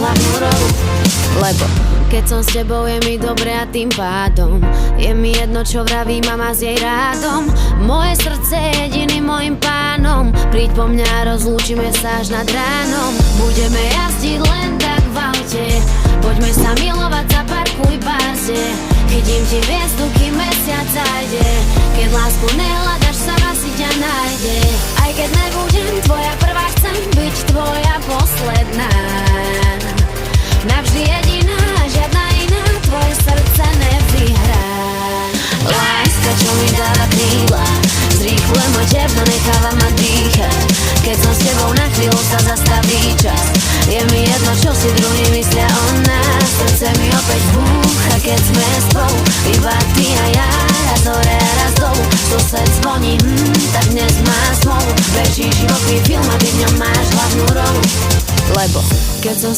hlavnú rolu. Lebo keď som s tebou, je mi dobre a tým pádom je mi jedno, čo vraví mama s jej rádom. Moje srdce je jediným mojim pánom. Príď po mňa, rozlúčime sa až nad ránom. Budeme jazdiť len tak v aute, poďme sa milovať, zaparkuj báze. Chytím ti hviezdu, kým mesiac zajde. Keď lásku nehľadaš, sama si ťa nájde. Aj keď nebudem tvoja prvá, chcem byť tvoja posledná. Navždy jediná, žiadna iná, tvoje srdce nevyhrá. Láska, čo mi dáva krídla, zrýchluje môj teplo, necháva ma dýchať. Keď som s tebou, na chvíľu sa zastaví čas. Je mi jedno, čo si druhý myslia o nás. Srdce mi opäť búcha, keď sme spolu, iba ty a ja, raz hore a raz dolu. Sused zvoní, tak dnes má smolu. Beží životný film a ty v ňom máš hlavnú rolu. Lebo keď som